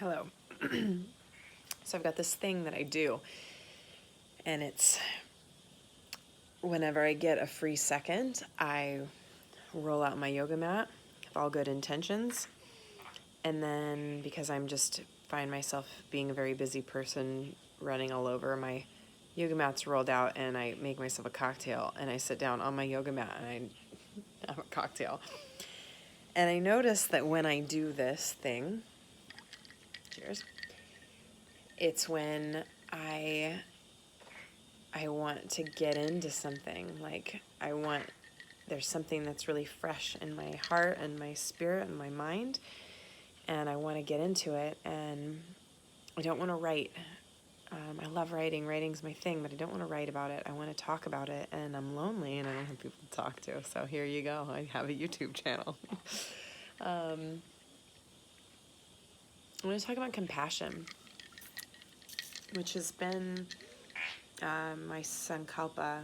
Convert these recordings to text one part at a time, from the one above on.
Hello. So I've got this thing that I do, and it's whenever I get a free second, I roll out my yoga mat with all good intentions. And then because I'm just find myself being a very busy person running all over, my yoga mat's rolled out and I make myself a cocktail and I sit down on my yoga mat and I have a cocktail. And I notice that when I do this thing, cheers, it's when I want to get into something. Like there's something that's really fresh in my heart and my spirit and my mind, and I want to get into it, and I don't want to write. I love writing. Writing's my thing, but I don't want to write about it. I want to talk about it, and I'm lonely, and I don't have people to talk to, so here you go. I have a YouTube channel. I'm going to talk about compassion, which has been my sankalpa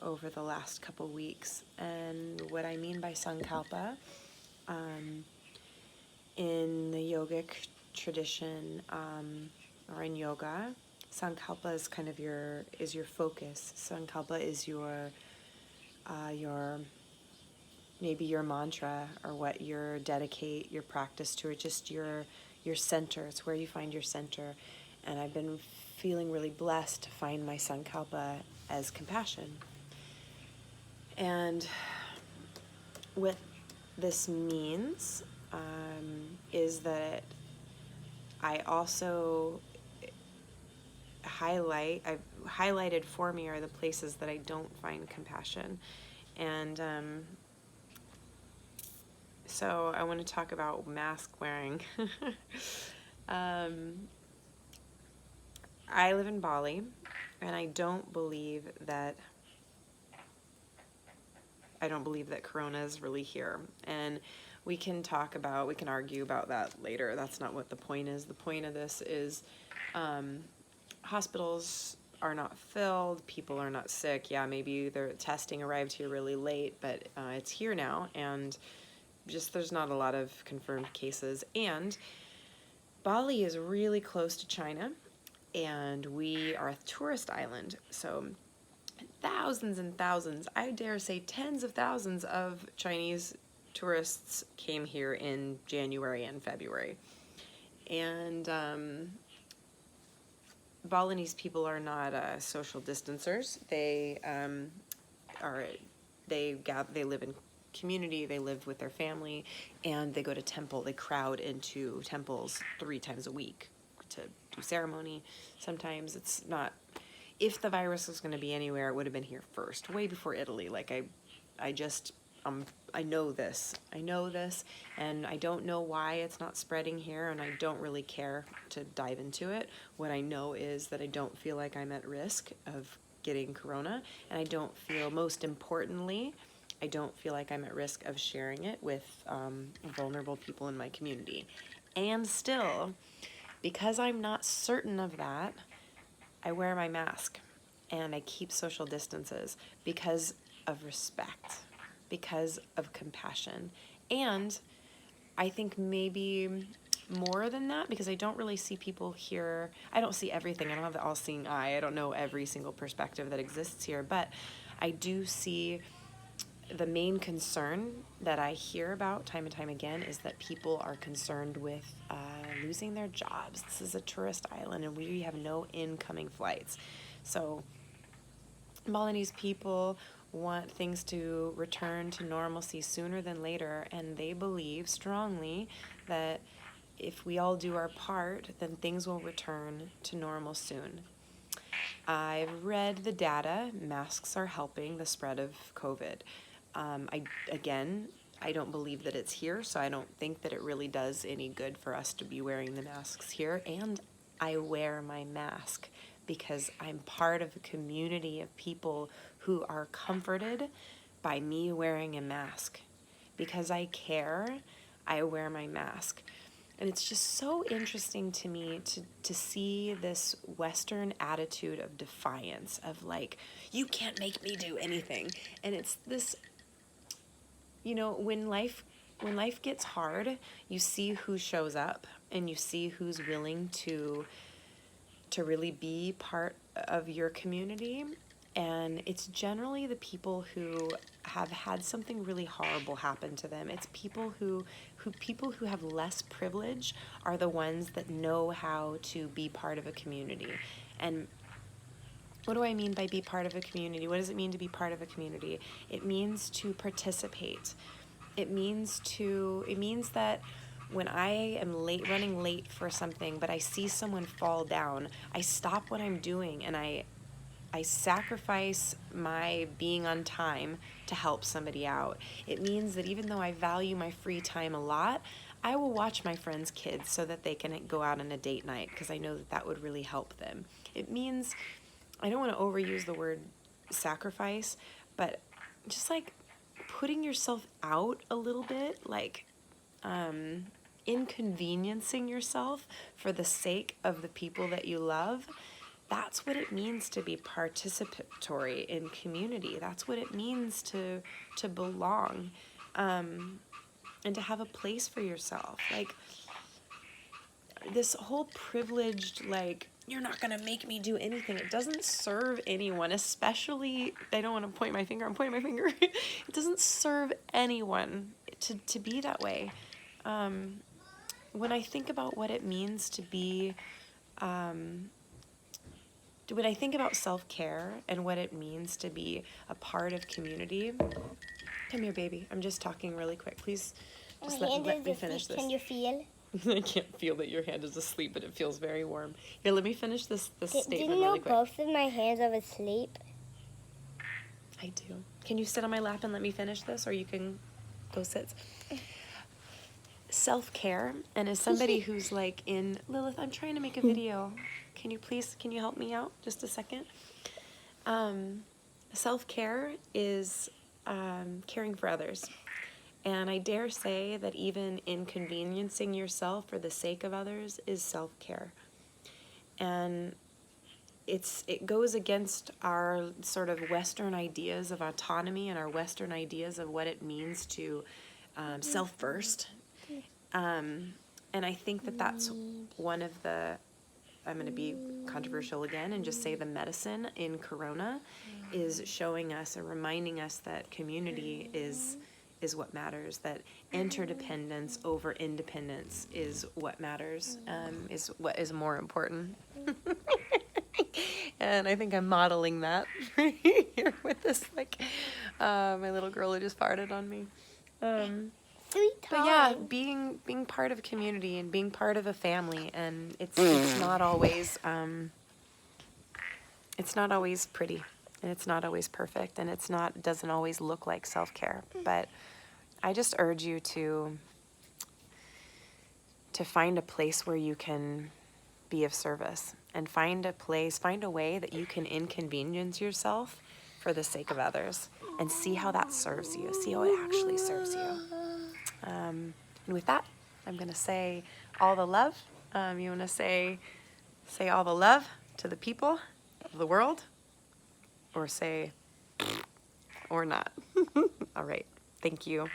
over the last couple weeks. And what I mean by sankalpa, in the yogic tradition, or in yoga, sankalpa is kind of your focus. Sankalpa is your maybe your mantra, or what you dedicate your practice to, or just your center. It's where you find your center. And I've been feeling really blessed to find my sankalpa as compassion. And what this means is that I also I've highlighted for me are the places that I don't find compassion. And so I want to talk about mask wearing. I live in Bali, and I don't believe that Corona is really here. And we can argue about that later. That's not what the point is. The point of this is hospitals are not filled, people are not sick. Yeah, maybe their testing arrived here really late, but it's here now, and just there's not a lot of confirmed cases. And Bali is really close to China, and we are a tourist island, so thousands and thousands, I dare say tens of thousands of Chinese tourists came here in January and February. And Balinese people are not social distancers. They live in community, they live with their family, and they go to temple. They crowd into temples 3 times a week to do ceremony. Sometimes it's not. If the virus was going to be anywhere, it would have been here first, way before Italy. Like I know this, and I don't know why it's not spreading here, and I don't really care to dive into it. What I know is that I don't feel like I'm at risk of getting corona, and most importantly, I don't feel like I'm at risk of sharing it with vulnerable people in my community. And still, because I'm not certain of that, I wear my mask and I keep social distances because of respect, because of compassion. And I think maybe more than that, because I don't really see people here. I don't see everything. I don't have the all-seeing eye. I don't know every single perspective that exists here, but I do see the main concern that I hear about time and time again is that people are concerned with losing their jobs. This is a tourist island, and we have no incoming flights. So Balinese people want things to return to normalcy sooner than later, and they believe strongly that if we all do our part, then things will return to normal soon. I've read the data. Masks are helping the spread of COVID. I don't believe that it's here, so I don't think that it really does any good for us to be wearing the masks here. And I wear my mask because I'm part of a community of people who are comforted by me wearing a mask. Because I care, I wear my mask. And it's just so interesting to me to see this Western attitude of defiance, of like, you can't make me do anything. And it's this, when life gets hard, you see who shows up. and you see who's willing to really be part of your community. And it's generally the people who have had something really horrible happen to them. It's people who have less privilege are the ones that know how to be part of a community. And what do I mean by be part of a community? What does it mean to be part of a community? It means to participate. It means that when I am running late for something, but I see someone fall down, I stop what I'm doing and I sacrifice my being on time to help somebody out. It means that even though I value my free time a lot, I will watch my friends' kids so that they can go out on a date night because I know that that would really help them. It means, I don't want to overuse the word sacrifice, but just like putting yourself out a little bit, like inconveniencing yourself for the sake of the people that you love. That's what it means to be participatory in community. That's what it means to belong, and to have a place for yourself. Like, this whole privileged, like, you're not going to make me do anything. It doesn't serve anyone, especially, I don't want to point my finger, I'm pointing my finger. It doesn't serve anyone to be that way. When I think about what it means to be, when I think about self-care and what it means to be a part of community, come here, baby. I'm just talking really quick. Please just let me finish this. Can you feel? I can't feel that your hand is asleep, but it feels very warm. Here, let me finish this statement Didn't really know quick. both of my hands are asleep? I do. Can you sit on my lap and let me finish this, or you can go sit? Self-care, and as somebody who's like in, Lilith, I'm trying to make a video. Can you help me out just a second? Self-care is caring for others. And I dare say that even inconveniencing yourself for the sake of others is self-care. And it goes against our sort of Western ideas of autonomy and our Western ideas of what it means to self-first. And I think that that's one of the, I'm going to be controversial again and just say the medicine in Corona is showing us and reminding us that community is what matters, that interdependence over independence is what matters, is what is more important. And I think I'm modeling that here with this, like, my little girl who just farted on me. But yeah, being part of a community and being part of a family, and it's not always pretty, and it's not always perfect, and doesn't always look like self-care. But I just urge you to find a place where you can be of service, and find a way that you can inconvenience yourself for the sake of others, and see how that serves you, see how it actually serves you. And with that, I'm going to say all the love. You want to say all the love to the people of the world, or say, or not. All right. Thank you.